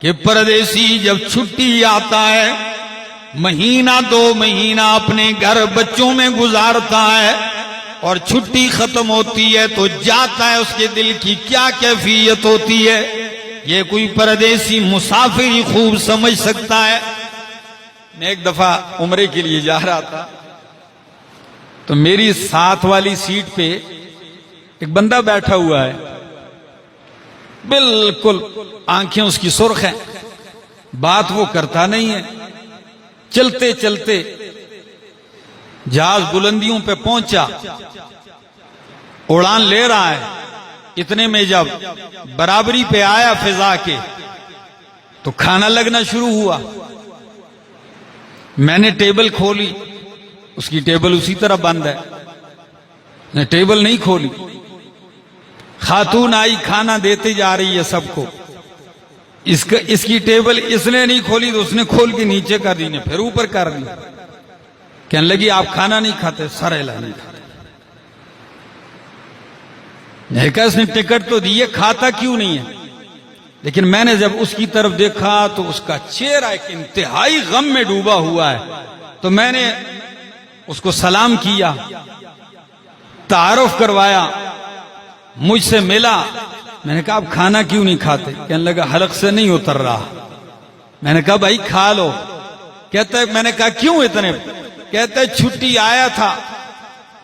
کہ پردیسی جب چھٹی آتا ہے مہینہ دو مہینہ اپنے گھر بچوں میں گزارتا ہے اور چھٹی ختم ہوتی ہے تو جاتا ہے، اس کے دل کی کیا کیفیت ہوتی ہے یہ کوئی پردیسی مسافر ہی خوب سمجھ سکتا ہے۔ میں ایک دفعہ عمرے کے لیے جا رہا تھا تو میری ساتھ والی سیٹ پہ ایک بندہ بیٹھا ہوا ہے، بالکل آنکھیں اس کی سرخ ہیں، بات وہ کرتا نہیں ہے۔ چلتے چلتے جہاز بلندیوں پہ پہنچا، اڑان لے رہا ہے، اتنے میں جب برابری پہ آیا فضا کے تو کھانا لگنا شروع ہوا۔ میں نے ٹیبل کھولی، اس کی ٹیبل اسی طرح بند ہے، میں ٹیبل نہیں کھولی۔ خاتون آئی، کھانا دیتے جا رہی ہے سب کو، اس کی ٹیبل اس نے نہیں کھولی تو اس نے کھول کے نیچے کر دی، نے پھر اوپر کر دی۔ کہنے لگی آپ کھانا نہیں کھاتے؟ سر ہلا نہیں کھاتے۔ میں کہا اس نے ٹکٹ تو دی ہے، کھاتا کیوں نہیں ہے؟ لیکن میں نے جب اس کی طرف دیکھا تو اس کا چہرہ ایک انتہائی غم میں ڈوبا ہوا ہے، تو میں نے اس کو سلام کیا، تعارف کروایا، مجھ سے ملا۔ میں نے کہا آپ کھانا کیوں نہیں کھاتے؟ کہنے لگا حلق سے نہیں اتر رہا۔ میں نے کہا بھائی کھا لو۔ کہتا ہے میں نے کہا کیوں اتنے؟ کہتا ہے چھٹی آیا تھا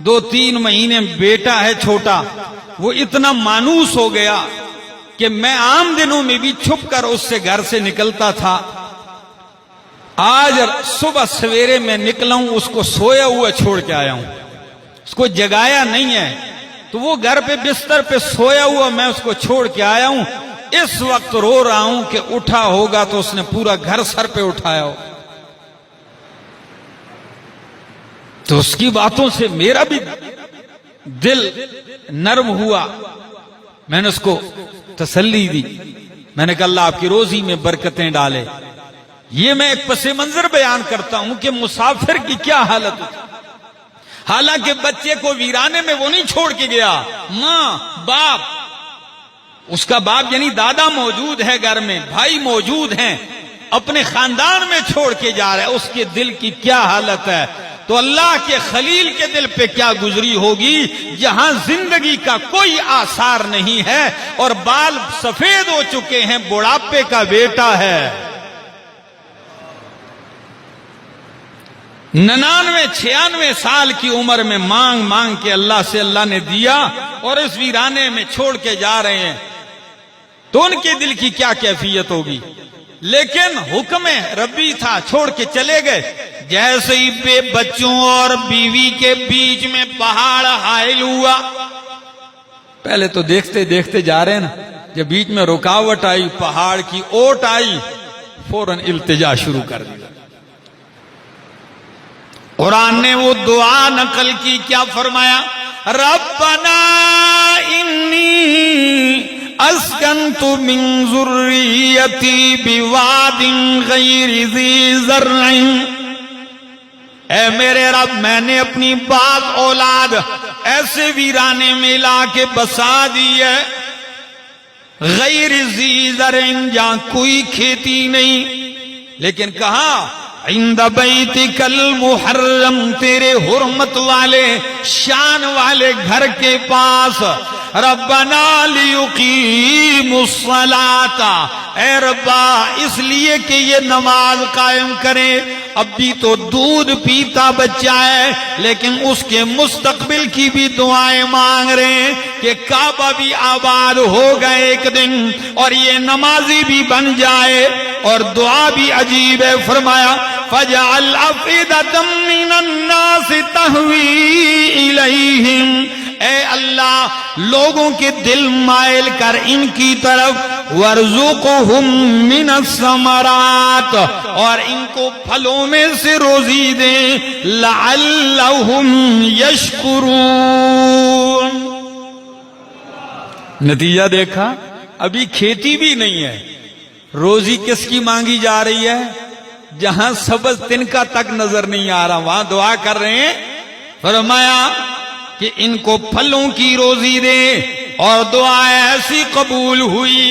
2-3 مہینے، بیٹا ہے چھوٹا، وہ اتنا مانوس ہو گیا کہ میں عام دنوں میں بھی چھپ کر اس سے گھر سے نکلتا تھا، آج صبح سویرے میں نکلا ہوں اس کو سویا ہوا چھوڑ کے آیا ہوں، اس کو جگایا نہیں ہے، تو وہ گھر پہ بستر پہ سویا ہوا میں اس کو چھوڑ کے آیا ہوں، اس وقت رو رہا ہوں کہ اٹھا ہوگا تو اس نے پورا گھر سر پہ اٹھایا ہو۔ تو اس کی باتوں سے میرا بھی دل نرم ہوا، میں نے اس کو تسلی دی، میں نے کہا اللہ آپ کی روزی میں برکتیں ڈالے۔ یہ میں ایک پس منظر بیان کرتا ہوں کہ مسافر کی کیا حالت ہوتی، حالانکہ بچے کو ویرانے میں وہ نہیں چھوڑ کے گیا، ماں باپ، اس کا باپ یعنی دادا موجود ہے گھر میں، بھائی موجود ہیں، اپنے خاندان میں چھوڑ کے جا رہا ہے، اس کے دل کی کیا حالت ہے؟ تو اللہ کے خلیل کے دل پہ کیا گزری ہوگی جہاں زندگی کا کوئی آثار نہیں ہے اور بال سفید ہو چکے ہیں، بڑھاپے کا بیٹا ہے، 99-96 سال کی عمر میں مانگ مانگ کے اللہ سے اللہ نے دیا اور اس ویرانے میں چھوڑ کے جا رہے ہیں، تو ان کے دل کی کیا کیفیت ہوگی؟ لیکن حکم ربی تھا، چھوڑ کے چلے گئے۔ جیسے ہی بے بچوں اور بیوی کے بیچ میں پہاڑ حائل ہوا، پہلے تو دیکھتے دیکھتے جا رہے ہیں نا، جب بیچ میں رکاوٹ آئی، پہاڑ کی اوٹ آئی، فوراً التجا شروع کر دی۔ قرآن نے وہ دعا نقل کی، کیا فرمایا؟ ربنا انی اسکنت من ذریتی بواد غیر ذی زرع، اے میرے رب میں نے اپنی بعض اولاد ایسے ویرانے میں لا کے بسا دی ہے، غیر ذی زرع جہاں کوئی کھیتی نہیں، لیکن کہاں عند بیتک المحرم، تیرے حرمت والے شان والے گھر کے پاس، ربنا لیقیموا الصلاۃ، اے ربا اس لیے کہ یہ نماز قائم کریں۔ اب بھی تو دودھ پیتا بچہ ہے لیکن اس کے مستقبل کی بھی دعائیں مانگ رہے ہیں کہ کعبہ بھی آباد ہوگا ایک دن اور یہ نمازی بھی بن جائے، اور دعا بھی عجیب ہے، فرمایا فَجَعَلْ أَفْئِدَةً مِّنَ النَّاسِ تَهْوِي إِلَيْهِمْ، اے اللہ لوگوں کے دل مائل کر ان کی طرف، وَارْزُقْهُم مِّنَ الثَّمَرَاتِ، اور ان کو پھلوں میں سے روزی دیں، لَعَلَّهُمْ يَشْكُرُونَ۔ نتیجہ دیکھا، ابھی کھیتی بھی نہیں ہے، روزی کس کی مانگی جا رہی ہے؟ جہاں سبز تنکا تک نظر نہیں آ رہا وہاں دعا کر رہے ہیں۔ فرمایا کہ ان کو پھلوں کی روزی دے، اور دعا ایسی قبول ہوئی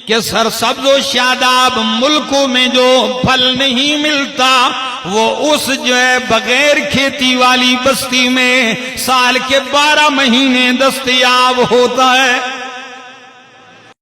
کہ سرسبز و شاداب ملکوں میں جو پھل نہیں ملتا وہ اس جو ہے بغیر کھیتی والی بستی میں سال کے 12 مہینے دستیاب ہوتا ہے.